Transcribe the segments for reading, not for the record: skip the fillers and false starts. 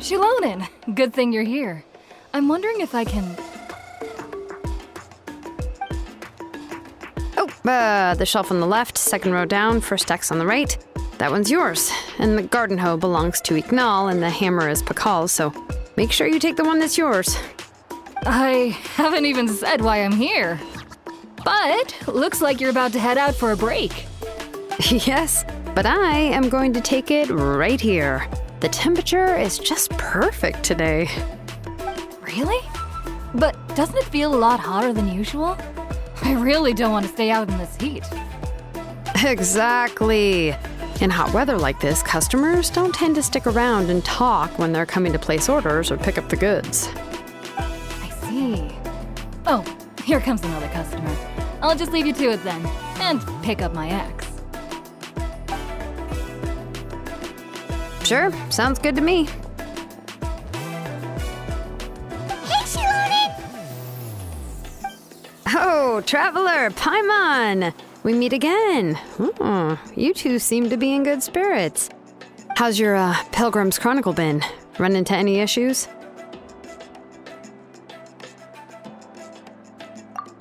Shilonen, good thing you're here. I'm wondering if I can... Oh, the shelf on the left, second row down, first X on the right. That one's yours. And the garden hoe belongs to Ignal, and the hammer is Pakal's, so make sure you take the one that's yours. I haven't even said why I'm here. But looks like you're about to head out for a break. Yes, but I am going to take it right here. The temperature is just perfect today. Really? But doesn't it feel a lot hotter than usual? I really don't want to stay out in this heat. Exactly. In hot weather like this, customers don't tend to stick around and talk when they're coming to place orders or pick up the goods. I see. Oh, here comes another customer. I'll just leave you to it then, and pick up my axe. Sure, sounds good to me. Hey, Shilonen! Oh, Traveler, Paimon! We meet again. You two seem to be in good spirits. How's your Pilgrim's Chronicle been? Run into any issues?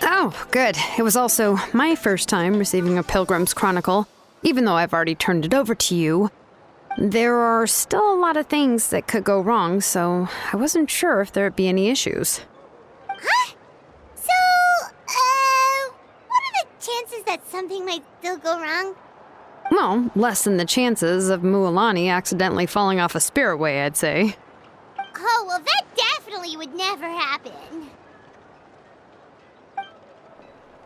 Oh, good. It was also my first time receiving a Pilgrim's Chronicle, even though I've already turned it over to you. There are still a lot of things that could go wrong, so I wasn't sure if there'd be any issues. Huh? So, what are the chances that something might still go wrong? Well, less than the chances of Mualani accidentally falling off a spirit way, I'd say. Oh, well, that definitely would never happen.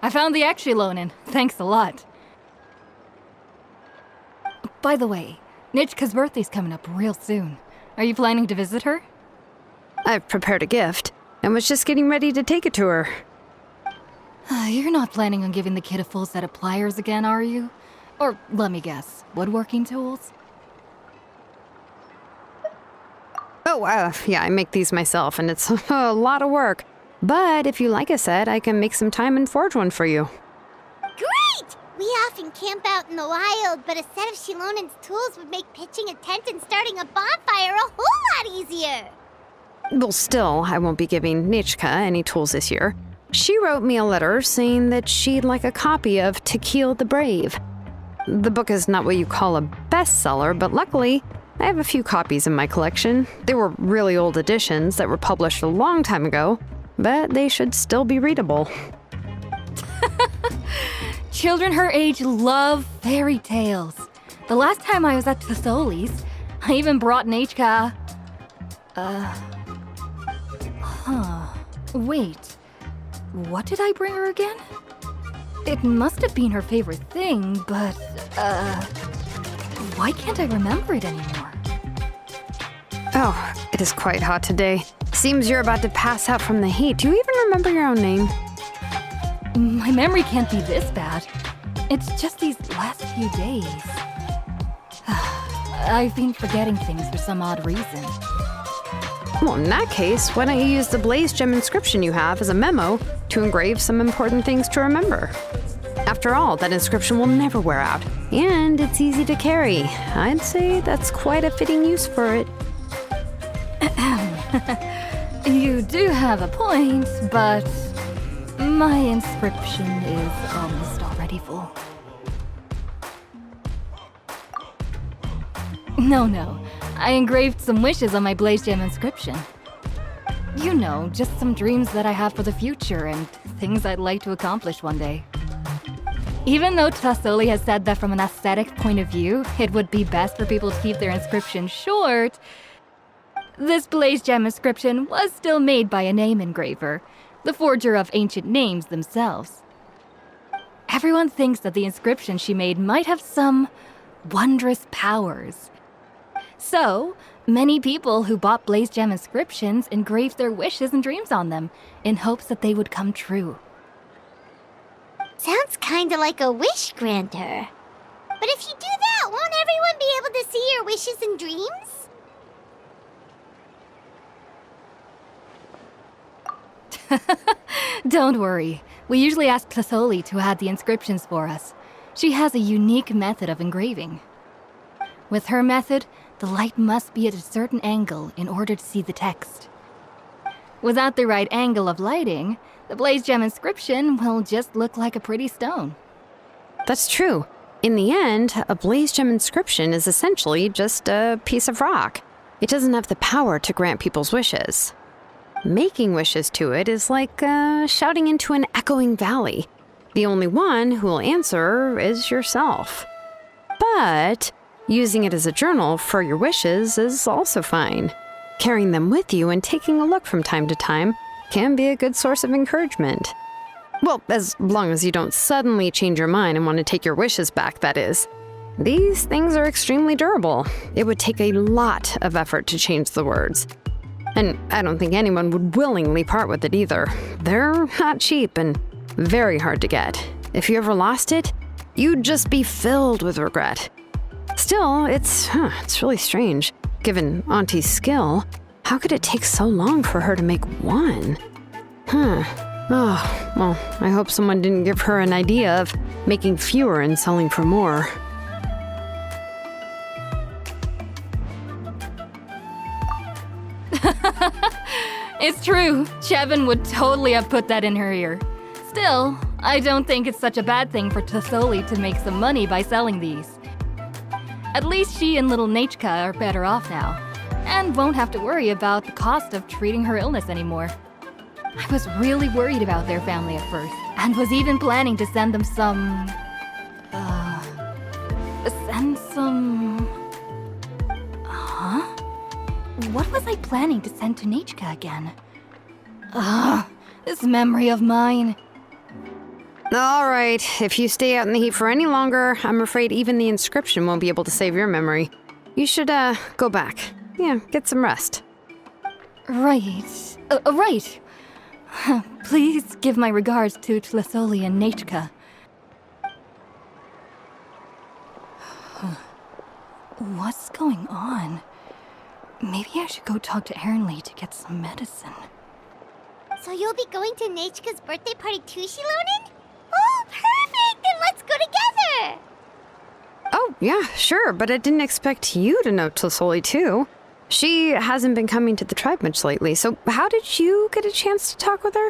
I found the axe, Shilonen. Thanks a lot. By the way, Nitchka's birthday's coming up real soon. Are you planning to visit her? I've prepared a gift, and was just getting ready to take it to her. You're not planning on giving the kid a full set of pliers again, are you? Or, let me guess, woodworking tools? Oh, yeah, I make these myself, and it's a lot of work. But if you like a set, I can make some time and forge one for you. Great! We often camp out in the wild, but a set of Shilonen's tools would make pitching a tent and starting a bonfire a whole lot easier. Well, still, I won't be giving Nitchka any tools this year. She wrote me a letter saying that she'd like a copy of Tequil the Brave. The book is not what you call a bestseller, but luckily, I have a few copies in my collection. They were really old editions that were published a long time ago, but they should still be readable. Children her age love fairy tales. The last time I was at Thesoli's, I even brought Nitchka... Wait. What did I bring her again? It must have been her favorite thing, but, why can't I remember it anymore? Oh, it is quite hot today. Seems you're about to pass out from the heat. Do you even remember your own name? My memory can't be this bad. It's just these last few days. I've been forgetting things for some odd reason. Well, in that case, why don't you use the Blaze Gem inscription you have as a memo to engrave some important things to remember? After all, that inscription will never wear out, and it's easy to carry. I'd say that's quite a fitting use for it. You do have a point, but my inscription is almost already full. No. I engraved some wishes on my Blaze Gem inscription. You know, just some dreams that I have for the future and things I'd like to accomplish one day. Even though Thesoli has said that from an aesthetic point of view, it would be best for people to keep their inscription short, this Blaze Gem inscription was still made by a name engraver, the forger of ancient names themselves. Everyone thinks that the inscription she made might have some wondrous powers. So, many people who bought Blaze Gem inscriptions engraved their wishes and dreams on them, in hopes that they would come true. Sounds kinda like a wish granter. But if you do that, won't everyone be able to see your wishes and dreams? Don't worry. We usually ask Thesoli to add the inscriptions for us. She has a unique method of engraving. With her method, the light must be at a certain angle in order to see the text. Without the right angle of lighting, the blaze gem inscription will just look like a pretty stone. That's true. In the end, a blaze gem inscription is essentially just a piece of rock. It doesn't have the power to grant people's wishes. Making wishes to it is like shouting into an echoing valley. The only one who will answer is yourself. But using it as a journal for your wishes is also fine. Carrying them with you and taking a look from time to time can be a good source of encouragement. Well, as long as you don't suddenly change your mind and want to take your wishes back, that is. These things are extremely durable. It would take a lot of effort to change the words. And I don't think anyone would willingly part with it either. They're not cheap and very hard to get. If you ever lost it, you'd just be filled with regret. Still, it's really strange. Given Auntie's skill, how could it take so long for her to make one? Oh, well, I hope someone didn't give her an idea of making fewer and selling for more. It's true. Chevin would totally have put that in her ear. Still, I don't think it's such a bad thing for Tasoli to make some money by selling these. At least she and little Nachka are better off now, and won't have to worry about the cost of treating her illness anymore. I was really worried about their family at first, and was even planning to send them some... Huh? What was I planning to send to Nachka again? This memory of mine. All right, if you stay out in the heat for any longer, I'm afraid even the inscription won't be able to save your memory. You should, go back. Yeah, get some rest. Right. Right. Please give my regards to Tlasoli and Nachka. What's going on? Maybe I should go talk to Ernly to get some medicine. So you'll be going to Nachka's birthday party too, Shilonen? Oh, perfect! Then let's go together! Oh, yeah, sure, but I didn't expect you to know Tlasoli too. She hasn't been coming to the tribe much lately, so how did you get a chance to talk with her?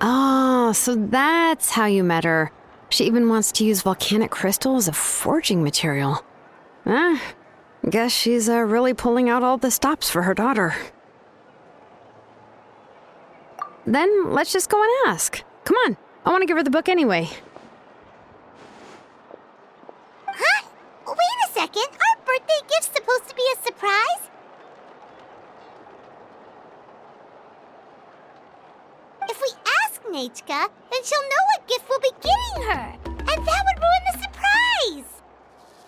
Oh, so that's how you met her. She even wants to use volcanic crystal as a forging material. Guess she's really pulling out all the stops for her daughter. Then let's just go and ask. Come on, I want to give her the book anyway. Huh? Wait a second, our birthday gift's supposed to be a surprise? If we ask Nachka, then she'll know what gift we'll be getting her, and that would ruin the surprise!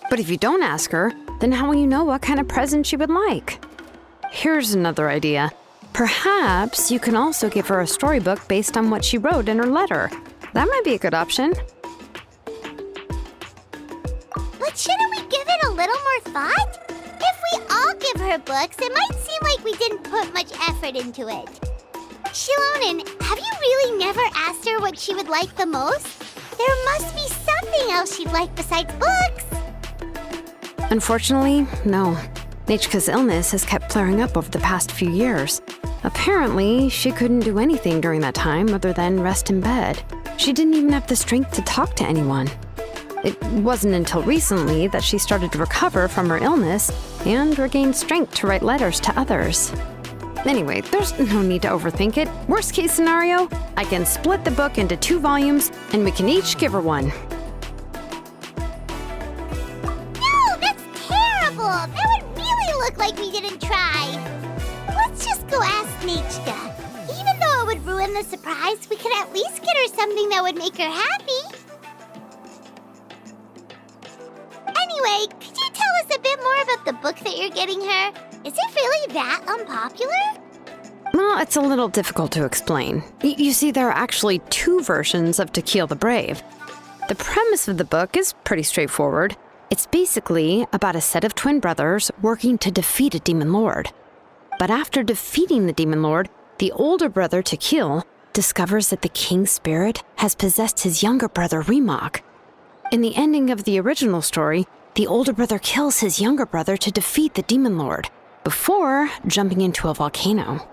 But if you don't ask her, then how will you know what kind of present she would like? Here's another idea. Perhaps you can also give her a storybook based on what she wrote in her letter. That might be a good option. But shouldn't we give it a little more thought? If we all give her books, it might seem like we didn't put much effort into it. Shilonen, have you really never asked her what she would like the most? There must be something else she'd like besides books. Unfortunately, no. Nachka's illness has kept flaring up over the past few years. Apparently, she couldn't do anything during that time other than rest in bed. She didn't even have the strength to talk to anyone. It wasn't until recently that she started to recover from her illness and regained strength to write letters to others. Anyway, there's no need to overthink it. Worst case scenario, I can split the book into 2 volumes and we can each give her one. No, that's terrible! That would really look like we didn't try. Let's just go ask Nachka. Even though it would ruin the surprise, we could at least get her something that would make her happy. Anyway, could you tell us a bit more about the book that you're getting her? Is it really that unpopular? Well, it's a little difficult to explain. You see, there are actually 2 versions of To Kill the Brave. The premise of the book is pretty straightforward. It's basically about a set of twin brothers working to defeat a demon lord. But after defeating the demon lord, the older brother, To Kill, discovers that the king spirit has possessed his younger brother Remok. In the ending of the original story, the older brother kills his younger brother to defeat the demon lord, before jumping into a volcano.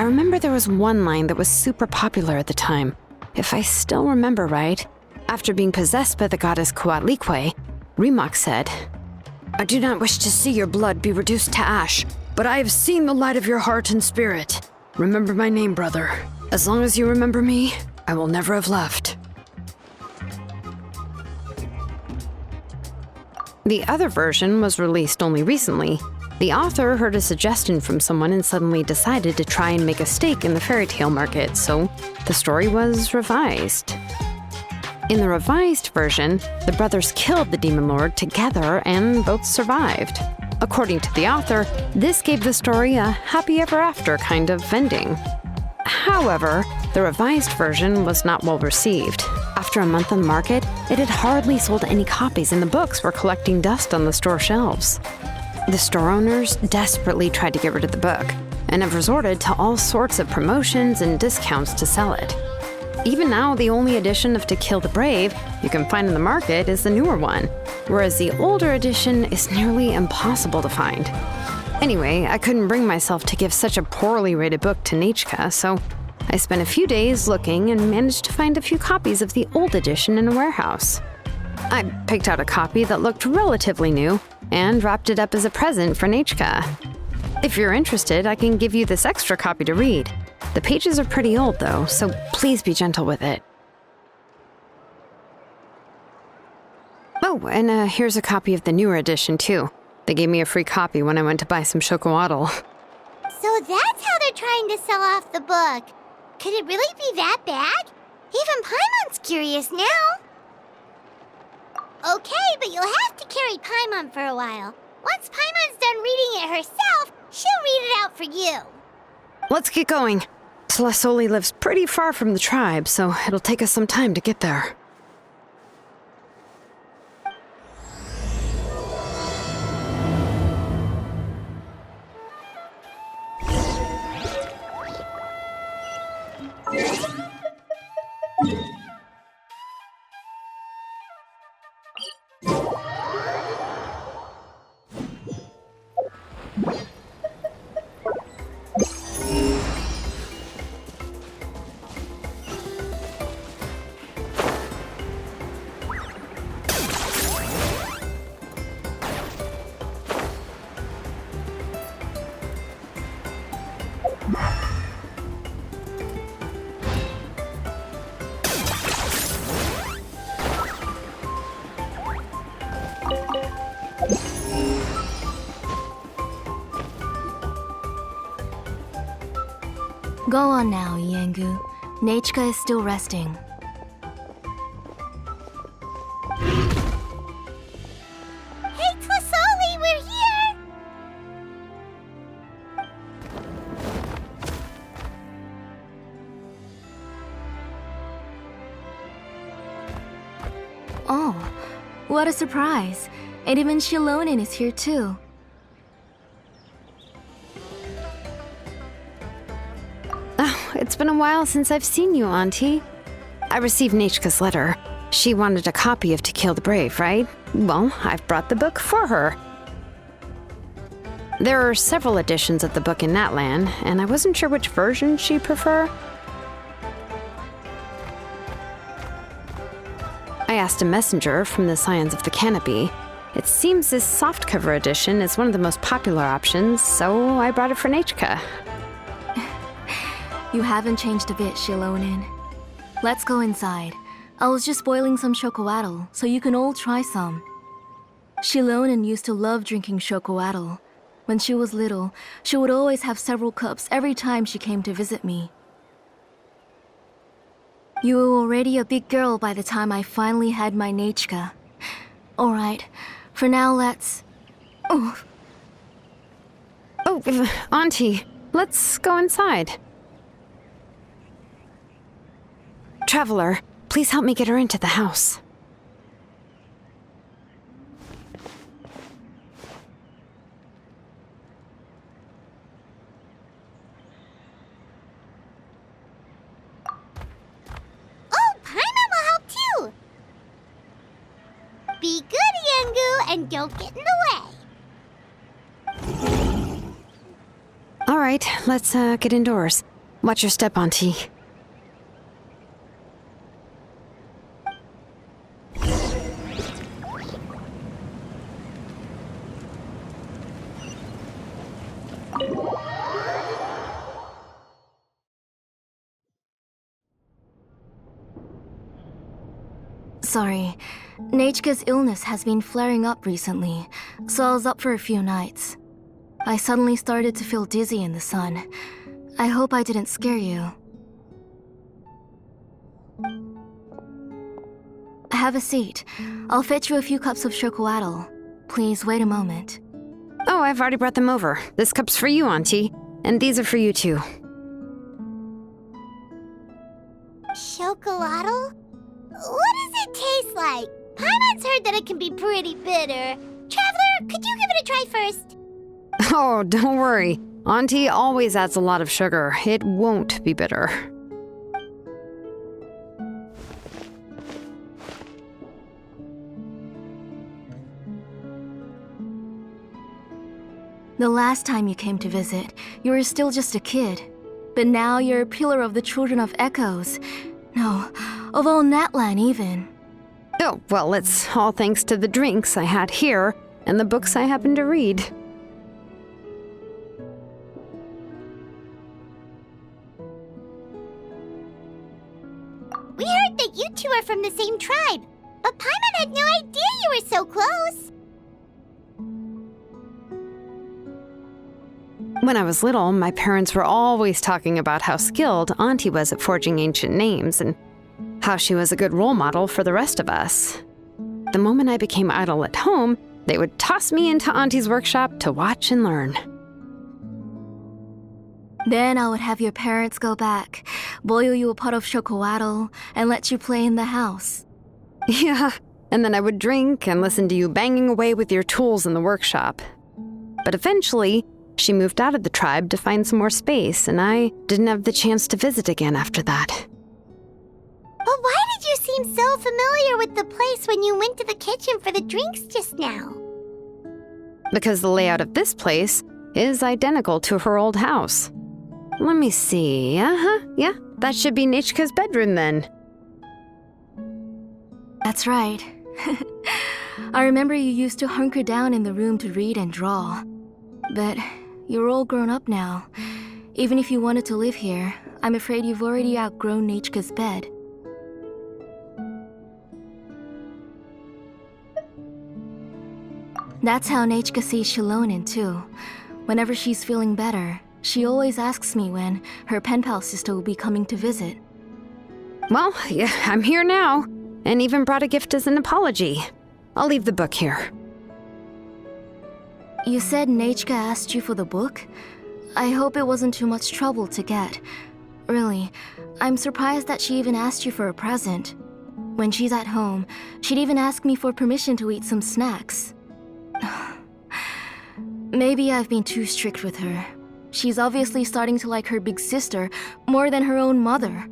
I remember there was one line that was super popular at the time. If I still remember right, after being possessed by the goddess Coatlicue, Remox said, "I do not wish to see your blood be reduced to ash, but I have seen the light of your heart and spirit. Remember my name, brother. As long as you remember me, I will never have left." The other version was released only recently. The author heard a suggestion from someone and suddenly decided to try and make a stake in the fairy tale market, so the story was revised. In the revised version, the brothers killed the demon lord together and both survived. According to the author, this gave the story a happy ever after kind of ending. However, the revised version was not well received. After a month on the market, it had hardly sold any copies and the books were collecting dust on the store shelves. The store owners desperately tried to get rid of the book and have resorted to all sorts of promotions and discounts to sell it. Even now, the only edition of To Kill the Brave you can find in the market is the newer one, whereas the older edition is nearly impossible to find. Anyway, I couldn't bring myself to give such a poorly rated book to Nichka, so I spent a few days looking and managed to find a few copies of the old edition in a warehouse. I picked out a copy that looked relatively new and wrapped it up as a present for Nichka. If you're interested, I can give you this extra copy to read. The pages are pretty old though, so please be gentle with it. Oh, and here's a copy of the newer edition too. They gave me a free copy when I went to buy some chocolatl. So that's how they're trying to sell off the book. Could it really be that bad? Even Paimon's curious now. Okay, but you'll have to carry Paimon for a while. Once Paimon's done reading it herself, she'll read it out for you. Let's get going. Telesoli lives pretty far from the tribe, so it'll take us some time to get there. Go on now, Yengu. Nichka is still resting. Hey, Telesoli, we're here! Oh, what a surprise. And even Shilonin is here too. It's been a while since I've seen you, Auntie. I received Nichka's letter. She wanted a copy of To Kill the Brave, right? Well, I've brought the book for her. There are several editions of the book in Natlan, and I wasn't sure which version she'd prefer. I asked a messenger from the Scions of the Canopy. It seems this softcover edition is one of the most popular options, so I brought it for Nichka. You haven't changed a bit, Shilonin. Let's go inside. I was just boiling some chocolatl, so you can all try some. Shilonin used to love drinking chocolatl. When she was little, she would always have several cups every time she came to visit me. You were already a big girl by the time I finally had my Nichka. Alright, for now let's... Oh, Auntie, let's go inside. Traveler, please help me get her into the house. Oh, Paimon will help too! Be good, Yengu, and don't get in the way. All right, let's get indoors. Watch your step, Auntie. Sorry. Nechka's illness has been flaring up recently, so I was up for a few nights. I suddenly started to feel dizzy in the sun. I hope I didn't scare you. Have a seat. I'll fetch you a few cups of chocolatl. Please wait a moment. Oh, I've already brought them over. This cup's for you, Auntie. And these are for you, too. Chocolatl? What does it taste like? Paimon's heard that it can be pretty bitter. Traveler, could you give it a try first? Oh, don't worry. Auntie always adds a lot of sugar. It won't be bitter. The last time you came to visit, you were still just a kid. But now you're a pillar of the children of Echoes. No, of all Natlan even. Oh, well, it's all thanks to the drinks I had here and the books I happened to read. We heard that you two are from the same tribe, but Paimon had no idea you were so close. When I was little, my parents were always talking about how skilled Auntie was at forging ancient names and how she was a good role model for the rest of us. The moment I became idle at home, they would toss me into Auntie's workshop to watch and learn. Then I would have your parents go back, boil you a pot of chocolatl, and let you play in the house. Yeah, and then I would drink and listen to you banging away with your tools in the workshop. But eventually, she moved out of the tribe to find some more space, and I didn't have the chance to visit again after that. But why did you seem so familiar with the place when you went to the kitchen for the drinks just now? Because the layout of this place is identical to her old house. Let me see. Yeah, that should be Nechka's bedroom then. That's right. I remember you used to hunker down in the room to read and draw. But you're all grown up now. Even if you wanted to live here, I'm afraid you've already outgrown Nechka's bed. That's how Nechka sees Shilonin too. Whenever she's feeling better, she always asks me when her pen pal sister will be coming to visit. Well, yeah, I'm here now, and even brought a gift as an apology. I'll leave the book here. You said Nechka asked you for the book? I hope it wasn't too much trouble to get. Really, I'm surprised that she even asked you for a present. When she's at home, she'd even ask me for permission to eat some snacks. Maybe I've been too strict with her. She's obviously starting to like her big sister more than her own mother.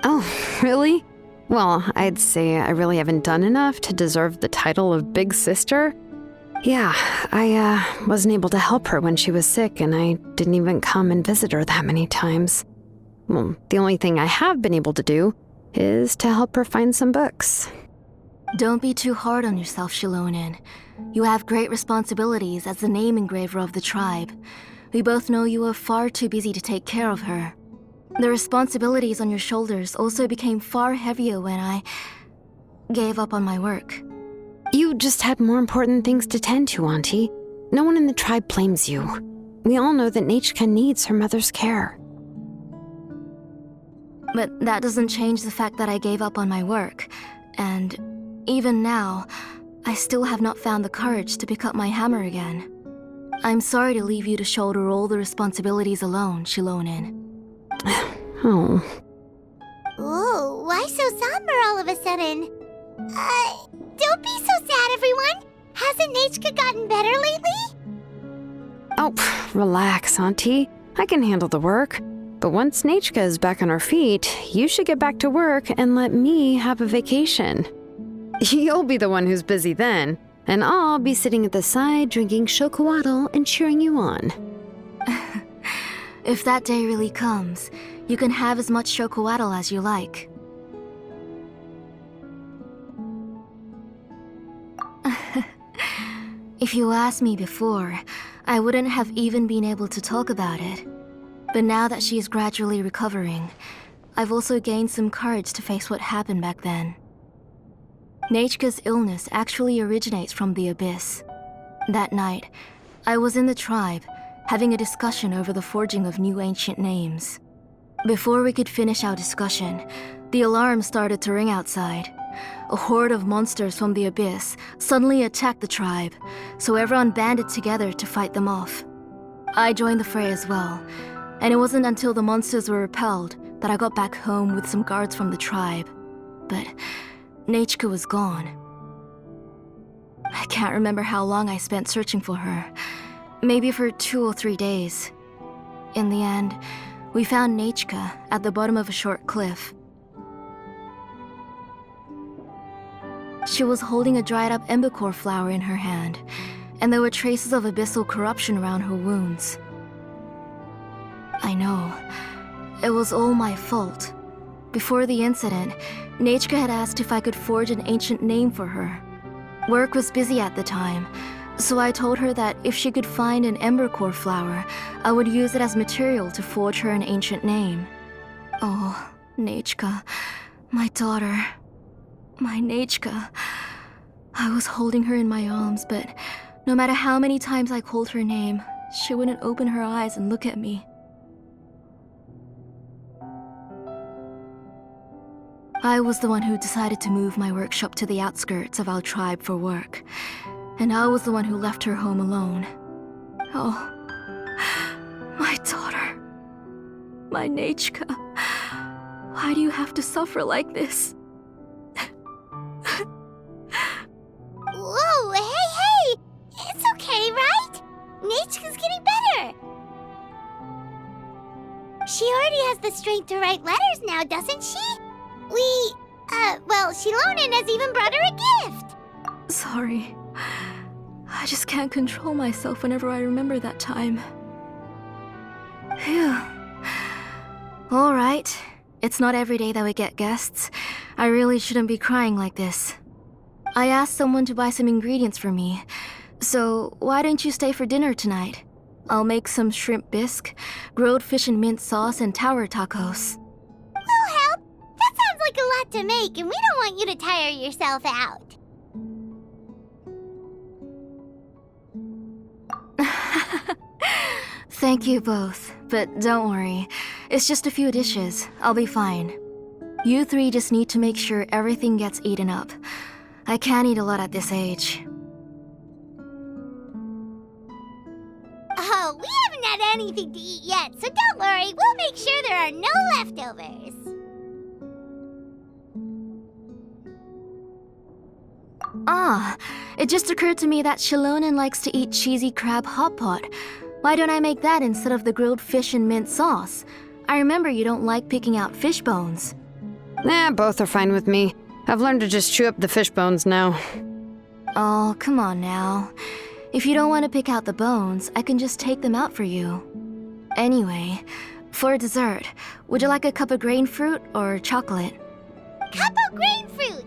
Oh, really? Well, I'd say I really haven't done enough to deserve the title of big sister. Yeah, I wasn't able to help her when she was sick, and I didn't even come and visit her that many times. Well, the only thing I have been able to do is to help her find some books. Don't be too hard on yourself, Shilonin. You have great responsibilities as the name engraver of the tribe. We both know you are far too busy to take care of her. The responsibilities on your shoulders also became far heavier when I gave up on my work. You just had more important things to tend to, Auntie. No one in the tribe blames you. We all know that Nechka needs her mother's care. But that doesn't change the fact that I gave up on my work. And even now, I still have not found the courage to pick up my hammer again. I'm sorry to leave you to shoulder all the responsibilities alone, Shilonin. Oh. Ooh, why so somber all of a sudden? Don't be so sad, everyone. Hasn't Nechka gotten better lately? Oh, relax, Auntie. I can handle the work. But once Nechka is back on her feet, you should get back to work and let me have a vacation. You'll be the one who's busy then, and I'll be sitting at the side drinking chocolatl and cheering you on. If that day really comes, You can have as much chocoatl as you like. If you asked me before, I wouldn't have even been able to talk about it. But now that she is gradually recovering, I've also gained some courage to face what happened back then. Nechka's illness actually originates from the Abyss. That night, I was in the tribe, having a discussion over the forging of new ancient names. Before we could finish our discussion, the alarm started to ring outside. A horde of monsters from the Abyss suddenly attacked the tribe, so everyone banded together to fight them off. I joined the fray as well, and it wasn't until the monsters were repelled that I got back home with some guards from the tribe. But Nechka was gone. I can't remember how long I spent searching for her. Maybe for 2 or 3 days. In the end, we found Nechka at the bottom of a short cliff. She was holding a dried-up embercore flower in her hand, and there were traces of abyssal corruption around her wounds. I know. It was all my fault. Before the incident, Nechka had asked if I could forge an ancient name for her. Work was busy at the time, so I told her that if she could find an embercore flower, I would use it as material to forge her an ancient name. Oh, Nechka, my daughter. My Nechka. I was holding her in my arms, but no matter how many times I called her name, she wouldn't open her eyes and look at me. I was the one who decided to move my workshop to the outskirts of our tribe for work, and I was the one who left her home alone. Oh, my daughter. My Nechka. Why do you have to suffer like this? Whoa, hey! It's okay, right? Nechka's getting better. She already has the strength to write letters now, doesn't she? Shilonen has even brought her a gift. Sorry. I just can't control myself whenever I remember that time. Phew. All right. It's not every day that we get guests. I really shouldn't be crying like this. I asked someone to buy some ingredients for me. So why don't you stay for dinner tonight? I'll make some shrimp bisque, grilled fish and mint sauce, and tower tacos. We'll help. That sounds like a lot to make, and we don't want you to tire yourself out. Thank you both, but don't worry. It's just a few dishes. I'll be fine. You three just need to make sure everything gets eaten up. I can't eat a lot at this age. Oh, we haven't had anything to eat yet, so don't worry. We'll make sure there are no leftovers. Ah, it just occurred to me that Shilonen likes to eat cheesy crab hot pot. Why don't I make that instead of the grilled fish and mint sauce? I remember you don't like picking out fish bones. Both are fine with me. I've learned to just chew up the fish bones now. Oh, come on now. If you don't want to pick out the bones, I can just take them out for you. Anyway, for dessert, would you like a cup of grain fruit or chocolate? Cup of grain fruit!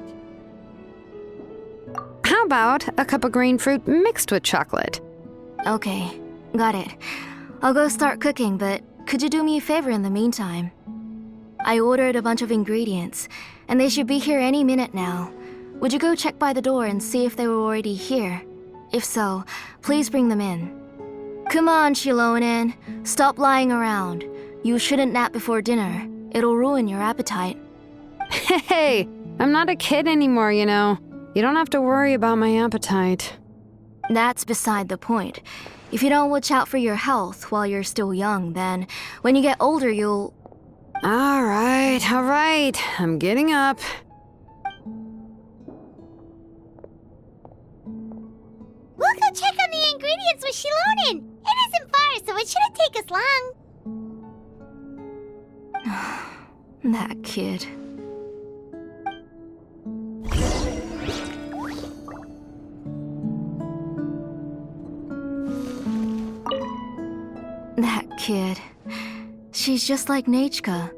How about a cup of green fruit mixed with chocolate? Okay, got it. I'll go start cooking, but could you do me a favor in the meantime? I ordered a bunch of ingredients, and they should be here any minute now. Would you go check by the door and see if they were already here? If so, please bring them in. Come on, Shilonen. Stop lying around. You shouldn't nap before dinner. It'll ruin your appetite. Hey, I'm not a kid anymore, you know. You don't have to worry about my appetite. That's beside the point. If you don't watch out for your health while you're still young, then when you get older, you'll... All right. I'm getting up. We'll go check on the ingredients with Shilonen. It isn't far, so it shouldn't take us long. That kid. She's just like Nachka.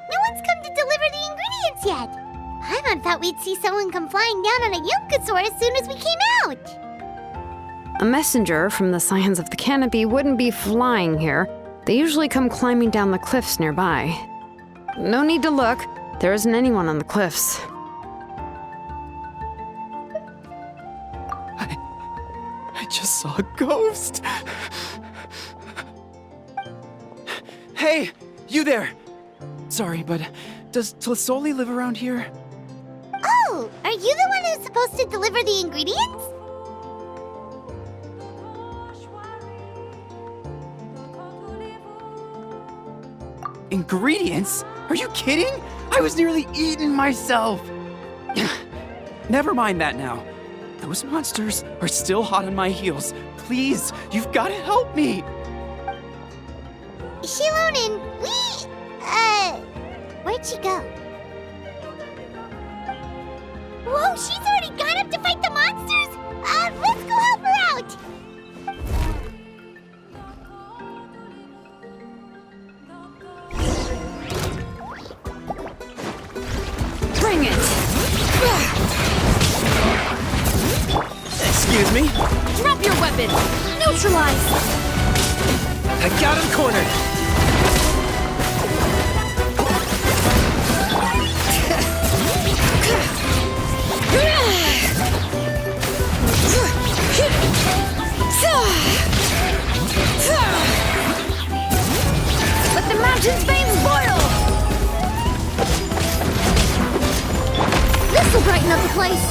No one's come to deliver the ingredients yet. Paimon thought we'd see someone come flying down on a Yokosaur as soon as we came out. A messenger from the Scions of the Canopy wouldn't be flying here. They usually come climbing down the cliffs nearby. No need to look. There isn't anyone on the cliffs. I just saw a ghost. Hey, you there! Sorry, but does Tlisoli live around here? Oh, are you the one who's supposed to deliver the ingredients? Ingredients? Are you kidding? I was nearly eaten myself. Never mind that now. Those monsters are still hot on my heels. Please, you've got to help me. Shilonen, where'd she go? Whoa, she's already gone up to fight the monsters? Let's go help her out! Bring it! Excuse me? Drop your weapon! Neutralize! I got him cornered. Let the mountain's veins boil! This'll brighten up the place!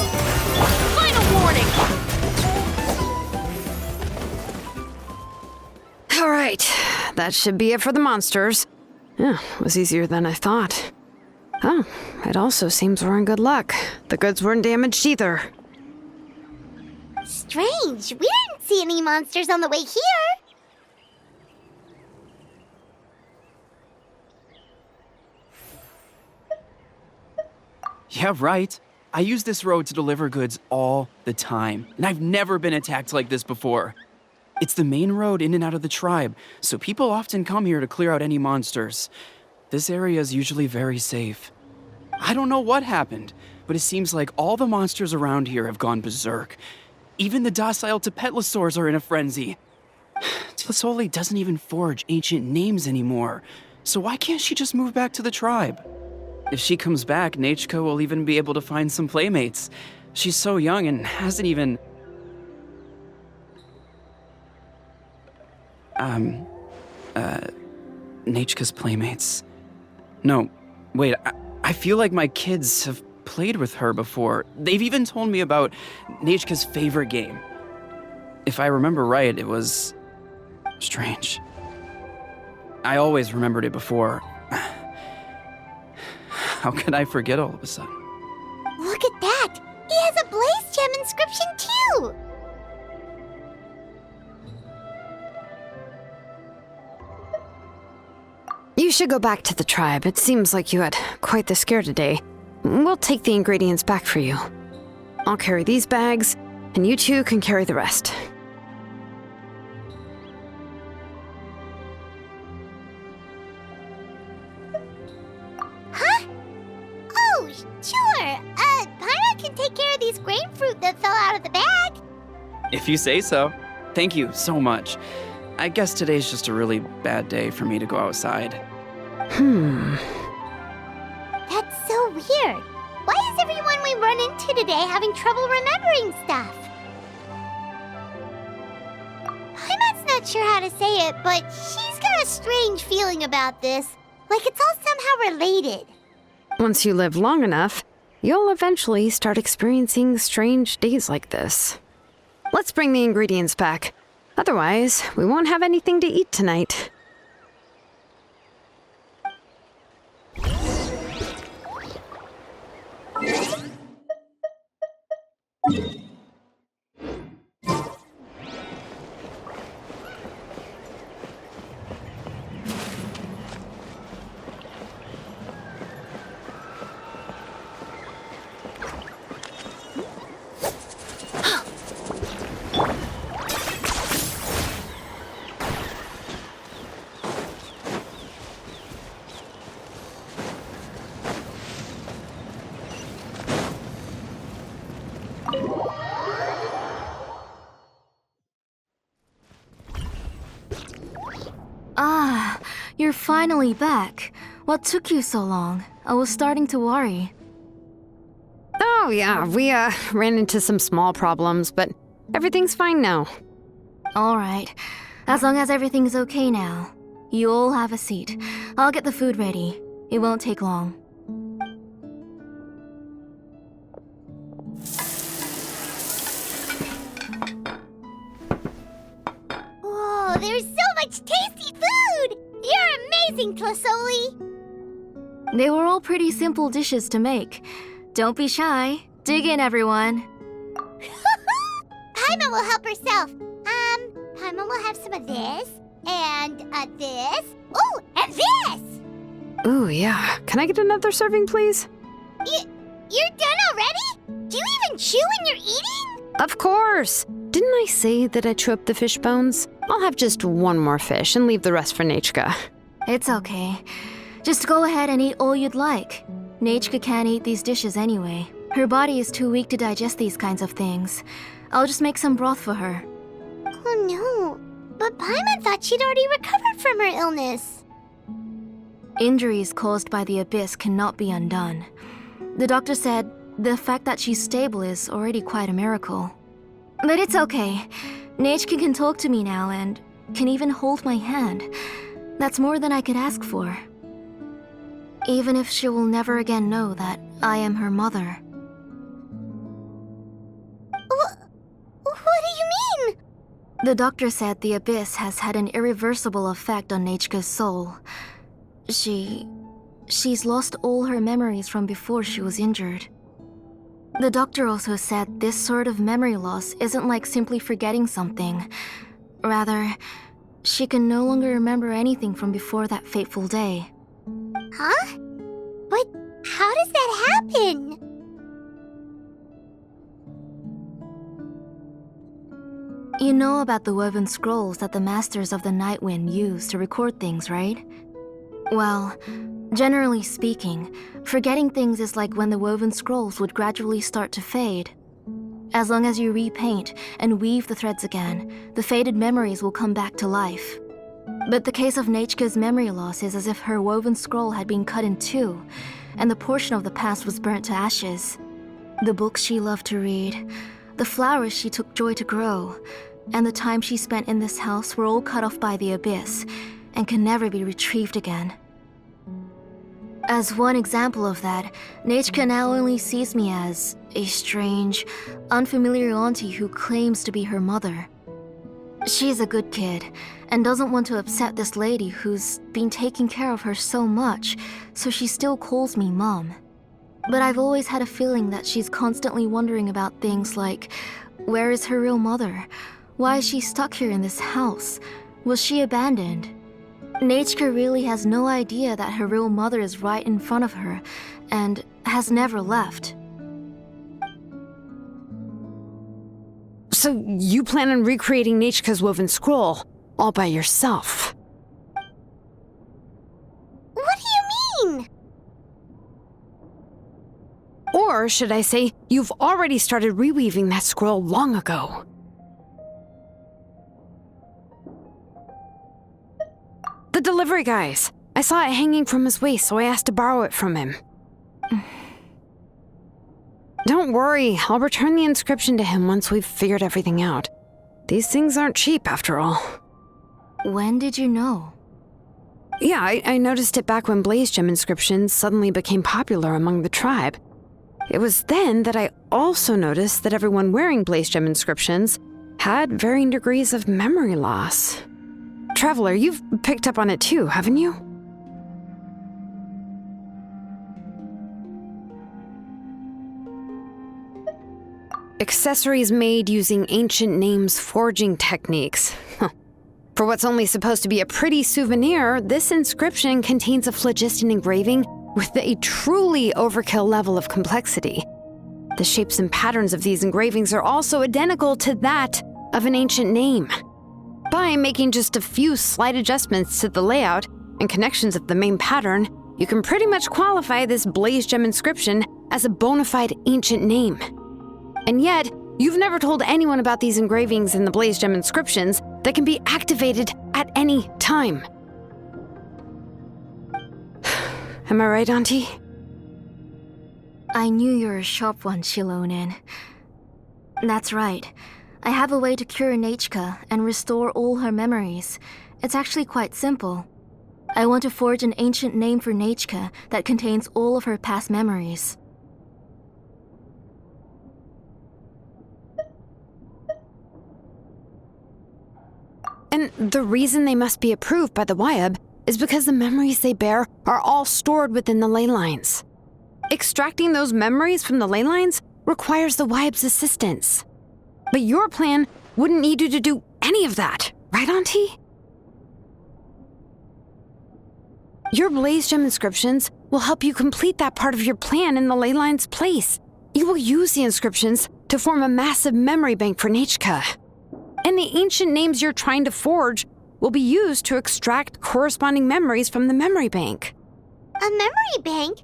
Final warning! All right, that should be it for the monsters. Yeah, it was easier than I thought. Oh, it also seems we're in good luck. The goods weren't damaged either. Strange, we didn't see any monsters on the way here. Yeah, right. I use this road to deliver goods all the time, and I've never been attacked like this before. It's the main road in and out of the tribe, so people often come here to clear out any monsters. This area is usually very safe. I don't know what happened, but it seems like all the monsters around here have gone berserk. Even the docile Tepetlosaurs are in a frenzy. Tlisoli doesn't even forge ancient names anymore, so why can't she just move back to the tribe? If she comes back, Nachka will even be able to find some playmates. She's so young and hasn't even... Nachka's playmates. No, wait, I feel like my kids have played with her before. They've even told me about Nachka's favorite game. If I remember right, it was... strange. I always remembered it before. How could I forget all of a sudden? Look at that! He has a Blaze Gem inscription too! You should go back to the tribe. It seems like you had quite the scare today. We'll take the ingredients back for you. I'll carry these bags, and you two can carry the rest. Huh? Oh, sure. Paimon can take care of these grapefruit that fell out of the bag. If you say so. Thank you so much. I guess today's just a really bad day for me to go outside. That's so weird. Why is everyone we run into today having trouble remembering stuff? Paimon's not sure how to say it, but she's got a strange feeling about this. Like it's all somehow related. Once you live long enough, you'll eventually start experiencing strange days like this. Let's bring the ingredients back. Otherwise, we won't have anything to eat tonight. Ah, you're finally back. What took you so long? I was starting to worry. Oh yeah, we ran into some small problems, but everything's fine now. All right. As long as everything's okay now. You all have a seat. I'll get the food ready. It won't take long. Whoa, there's so much tasty food! You're amazing, Tlasoli! They were all pretty simple dishes to make. Don't be shy. Dig in, everyone. Paimon will help herself. Paimon will have some of this, and this. Oh, and this! Ooh, yeah. Can I get another serving, please? You're done already? Do you even chew when you're eating? Of course! Didn't I say that I chew up the fish bones? I'll have just one more fish and leave the rest for Nechka. It's okay. Just go ahead and eat all you'd like. Nechka can't eat these dishes anyway. Her body is too weak to digest these kinds of things. I'll just make some broth for her. Oh no, but Paimon thought she'd already recovered from her illness. Injuries caused by the abyss cannot be undone. The doctor said the fact that she's stable is already quite a miracle. But it's okay. Nechka can talk to me now and can even hold my hand. That's more than I could ask for. Even if she will never again know that I am her mother. What do you mean? The doctor said the abyss has had an irreversible effect on Nechka's soul. She's lost all her memories from before she was injured. The doctor also said this sort of memory loss isn't like simply forgetting something. Rather, she can no longer remember anything from before that fateful day. Huh? But how does that happen? You know about the woven scrolls that the Masters of the Night Wind use to record things, right? Well, generally speaking, forgetting things is like when the woven scrolls would gradually start to fade. As long as you repaint and weave the threads again, the faded memories will come back to life. But the case of Nechka's memory loss is as if her woven scroll had been cut in two, and the portion of the past was burnt to ashes. The books she loved to read, the flowers she took joy to grow, and the time she spent in this house were all cut off by the abyss, and can never be retrieved again. As one example of that, Nechka now only sees me as a strange, unfamiliar auntie who claims to be her mother. She's a good kid, and doesn't want to upset this lady who's been taking care of her so much, so she still calls me Mom. But I've always had a feeling that she's constantly wondering about things like, where is her real mother? Why is she stuck here in this house? Was she abandoned? Nechka really has no idea that her real mother is right in front of her, and has never left. So you plan on recreating Nechka's woven scroll all by yourself? What do you mean? Or should I say, you've already started reweaving that scroll long ago? The delivery guys. I saw it hanging from his waist, so I asked to borrow it from him. Don't worry, I'll return the inscription to him once we've figured everything out. These things aren't cheap, after all. When did you know? Yeah, I noticed it back when blaze gem inscriptions suddenly became popular among the tribe. It was then that I also noticed that everyone wearing blaze gem inscriptions had varying degrees of memory loss. Traveler, you've picked up on it too, haven't you? Accessories made using ancient names forging techniques. For what's only supposed to be a pretty souvenir, this inscription contains a phlogiston engraving with a truly overkill level of complexity. The shapes and patterns of these engravings are also identical to that of an ancient name. By making just a few slight adjustments to the layout and connections of the main pattern, you can pretty much qualify this blaze gem inscription as a bona fide ancient name. And yet, you've never told anyone about these engravings in the blaze gem inscriptions that can be activated at any time. Am I right, Auntie? I knew you were a sharp one, Shilonin. That's right. I have a way to cure Nechka and restore all her memories. It's actually quite simple. I want to forge an ancient name for Nechka that contains all of her past memories. And the reason they must be approved by the Wyab is because the memories they bear are all stored within the ley lines. Extracting those memories from the ley lines requires the Wyab's assistance. But your plan wouldn't need you to do any of that, right, Auntie? Your blaze gem inscriptions will help you complete that part of your plan in the ley line's place. You will use the inscriptions to form a massive memory bank for Nechka. And the ancient names you're trying to forge will be used to extract corresponding memories from the memory bank. A memory bank?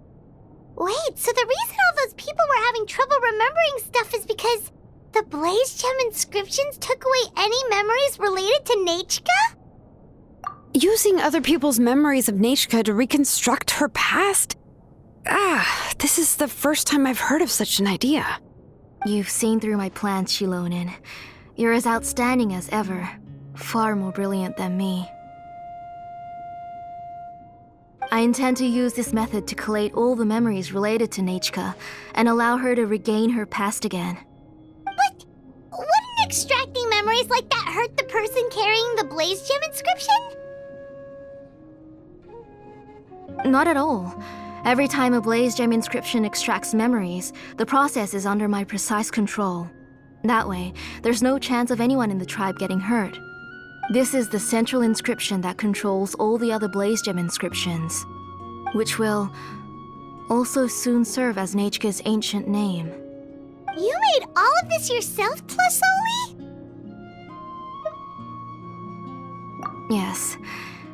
Wait, so the reason all those people were having trouble remembering stuff is because the blaze gem inscriptions took away any memories related to Nechka? Using other people's memories of Nechka to reconstruct her past? This is the first time I've heard of such an idea. You've seen through my plans, Shilonin. You're as outstanding as ever. Far more brilliant than me. I intend to use this method to collate all the memories related to Nechka and allow her to regain her past again. But wouldn't extracting memories like that hurt the person carrying the blaze gem inscription? Not at all. Every time a blaze gem inscription extracts memories, the process is under my precise control. That way, there's no chance of anyone in the tribe getting hurt. This is the central inscription that controls all the other blaze gem inscriptions, which will also soon serve as Nechka's ancient name. You made all of this yourself, Tlasoli? Yes,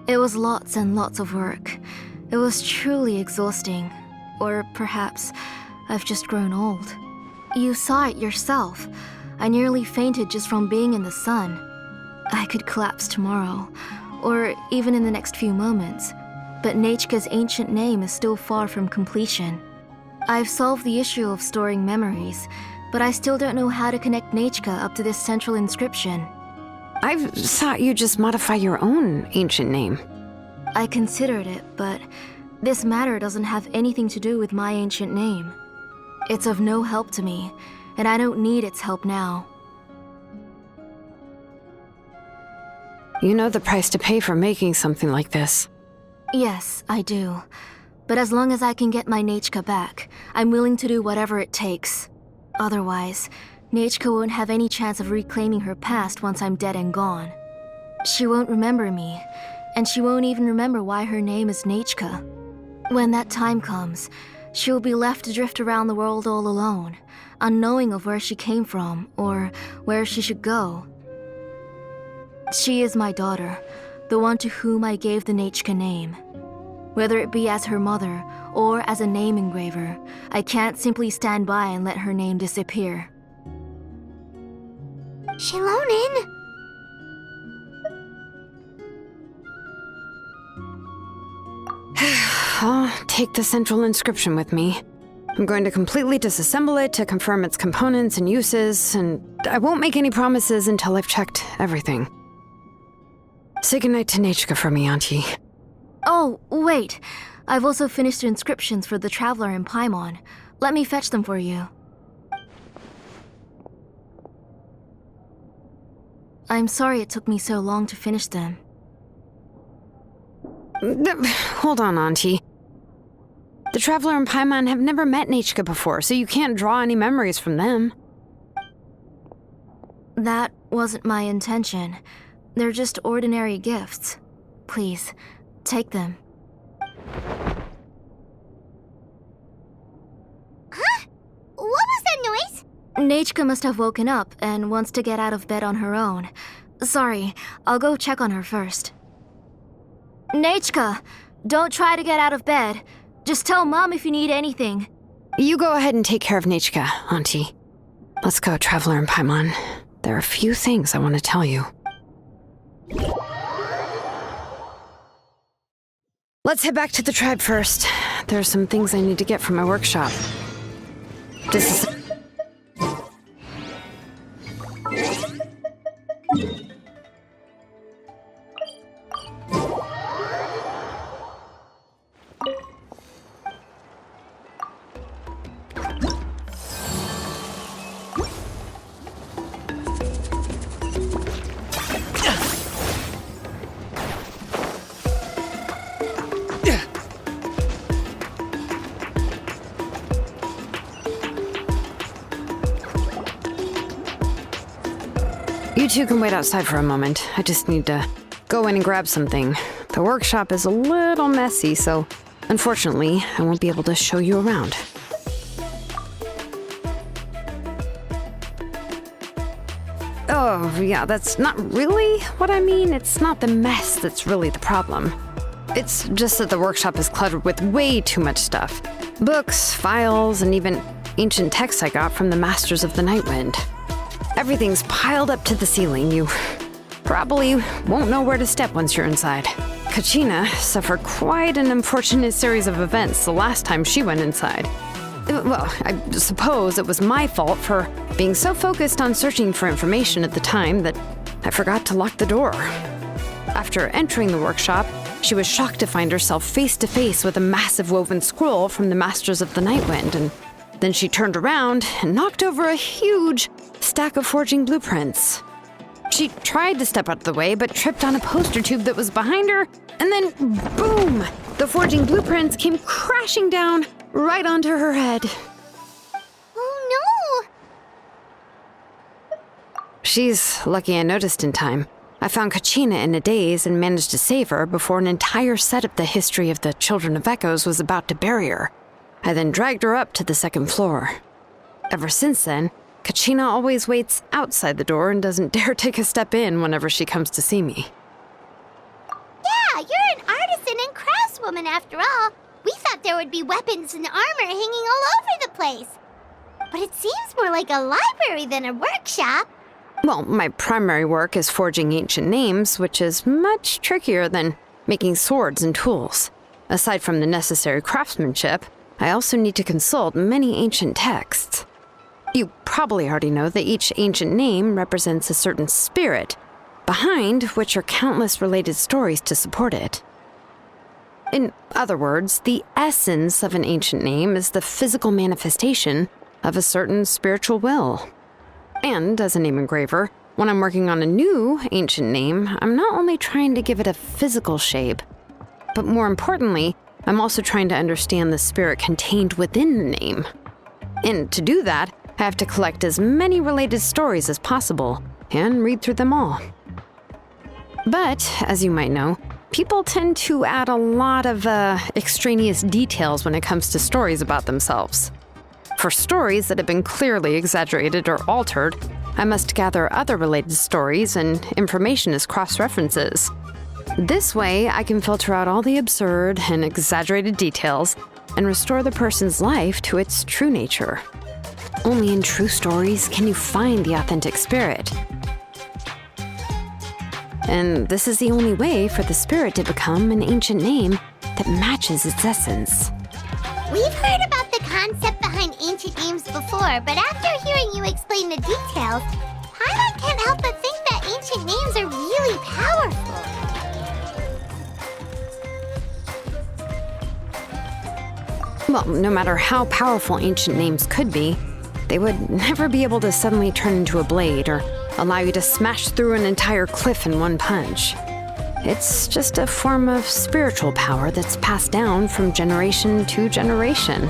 it was lots and lots of work. It was truly exhausting. Or perhaps I've just grown old. You saw it yourself. I nearly fainted just from being in the sun. I could collapse tomorrow, or even in the next few moments, but Nechka's ancient name is still far from completion. I've solved the issue of storing memories, but I still don't know how to connect Nechka up to this central inscription. I thought you'd just modify your own ancient name. I considered it, but this matter doesn't have anything to do with my ancient name. It's of no help to me, and I don't need its help now. You know the price to pay for making something like this. Yes, I do. But as long as I can get my Nechka back, I'm willing to do whatever it takes. Otherwise, Nechka won't have any chance of reclaiming her past once I'm dead and gone. She won't remember me, and she won't even remember why her name is Nechka. When that time comes, she'll be left to drift around the world all alone, unknowing of where she came from or where she should go. She is my daughter, the one to whom I gave the Nechka name. Whether it be as her mother or as a name engraver, I can't simply stand by and let her name disappear. Shilonin! I'll take the central inscription with me. I'm going to completely disassemble it to confirm its components and uses, and I won't make any promises until I've checked everything. Say goodnight to Nechka for me, Auntie. Oh, wait. I've also finished the inscriptions for the Traveler in Paimon. Let me fetch them for you. I'm sorry it took me so long to finish them. Hold on, Auntie. The Traveler and Paimon have never met Nichka before, so you can't draw any memories from them. That wasn't my intention. They're just ordinary gifts. Please, take them. Huh? What was that noise? Nichka must have woken up and wants to get out of bed on her own. Sorry, I'll go check on her first. Nichka, don't try to get out of bed. Just tell Mom if you need anything. You go ahead and take care of Nichka, Auntie. Let's go, Traveler and Paimon. There are a few things I want to tell you. Let's head back to the tribe first. There are some things I need to get from my workshop. This is... You two can wait outside for a moment. I just need to go in and grab something. The workshop is a little messy, so unfortunately, I won't be able to show you around. Oh, yeah, that's not really what I mean. It's not the mess that's really the problem. It's just that the workshop is cluttered with way too much stuff. Books, files, and even ancient texts I got from the Masters of the Nightwind. Everything's piled up to the ceiling. You probably won't know where to step once you're inside. Kachina suffered quite an unfortunate series of events the last time she went inside. Well, I suppose it was my fault for being so focused on searching for information at the time that I forgot to lock the door. After entering the workshop, she was shocked to find herself face to face with a massive woven scroll from the Masters of the Nightwind, and then she turned around and knocked over a huge stack of forging blueprints. She tried to step out of the way, but tripped on a poster tube that was behind her, and then boom! The forging blueprints came crashing down right onto her head. Oh no! She's lucky I noticed in time. I found Kachina in a daze and managed to save her before an entire set of the history of the Children of Echoes was about to bury her. I then dragged her up to the second floor. Ever since then, Kachina always waits outside the door and doesn't dare take a step in whenever she comes to see me. Yeah, you're an artisan and craftswoman after all. We thought there would be weapons and armor hanging all over the place. But it seems more like a library than a workshop. Well, my primary work is forging ancient names, which is much trickier than making swords and tools. Aside from the necessary craftsmanship, I also need to consult many ancient texts. You probably already know that each ancient name represents a certain spirit, behind which are countless related stories to support it. In other words, the essence of an ancient name is the physical manifestation of a certain spiritual will. And as a name engraver, when I'm working on a new ancient name, I'm not only trying to give it a physical shape, but more importantly, I'm also trying to understand the spirit contained within the name. And to do that, I have to collect as many related stories as possible and read through them all. But, as you might know, people tend to add a lot of extraneous details when it comes to stories about themselves. For stories that have been clearly exaggerated or altered, I must gather other related stories and information as cross-references. This way, I can filter out all the absurd and exaggerated details and restore the person's life to its true nature. Only in true stories can you find the authentic spirit. And this is the only way for the spirit to become an ancient name that matches its essence. We've heard about the concept behind ancient names before, but after hearing you explain the details, Paimon can't help but think that ancient names are really powerful. Well, no matter how powerful ancient names could be, they would never be able to suddenly turn into a blade or allow you to smash through an entire cliff in one punch. It's just a form of spiritual power that's passed down from generation to generation.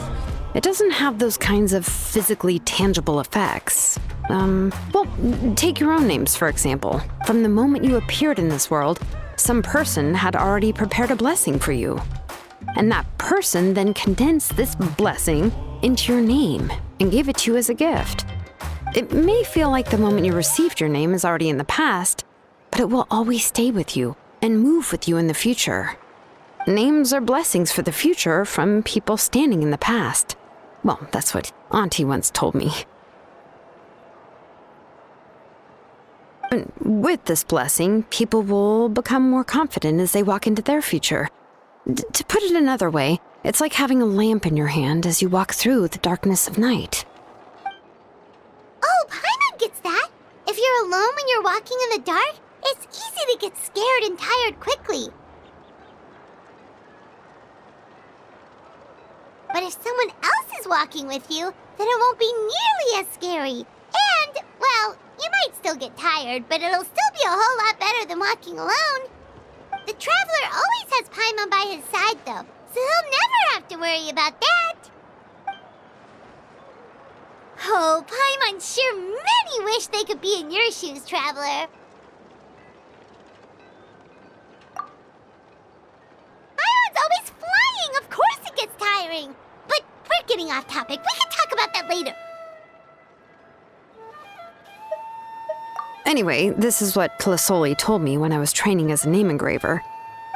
It doesn't have those kinds of physically tangible effects. Well, take your own names, for example. From the moment you appeared in this world, some person had already prepared a blessing for you. And that person then condensed this blessing into your name and gave it to you as a gift. It may feel like the moment you received your name is already in the past, but it will always stay with you and move with you in the future. Names are blessings for the future from people standing in the past. Well, that's what Auntie once told me. And with this blessing, people will become more confident as they walk into their future. To put it another way, it's like having a lamp in your hand as you walk through the darkness of night. Oh, Paimon gets that. If you're alone when you're walking in the dark, it's easy to get scared and tired quickly. But if someone else is walking with you, then it won't be nearly as scary. And, well, you might still get tired, but it'll still be a whole lot better than walking alone. The Traveler always has Paimon by his side, though, so he'll never have to worry about that. Oh, Paimon sure many wish they could be in your shoes, Traveler. Paimon's always flying. Of course it gets tiring. But we're getting off topic. We can talk about that later. Anyway, this is what Plisoli told me when I was training as a name engraver.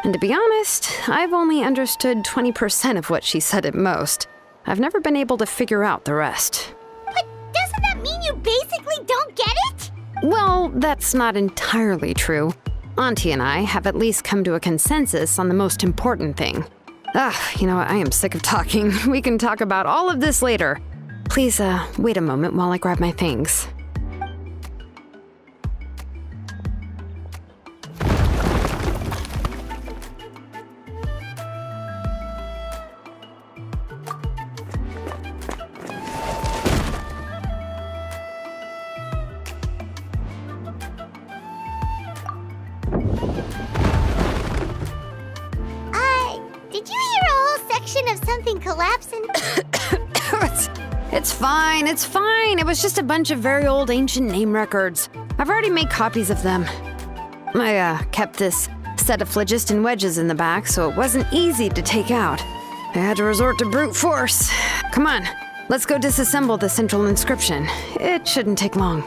And to be honest, I've only understood 20% of what she said at most. I've never been able to figure out the rest. But doesn't that mean you basically don't get it? Well, that's not entirely true. Auntie and I have at least come to a consensus on the most important thing. You know what? I am sick of talking. We can talk about all of this later. Please, wait a moment while I grab my things. Did you hear a whole section of something collapsing? It's fine, it's fine. It was just a bunch of very old ancient name records. I've already made copies of them. I kept this set of phlogiston wedges in the back, so it wasn't easy to take out. I had to resort to brute force. Come on, let's go disassemble the central inscription. It shouldn't take long.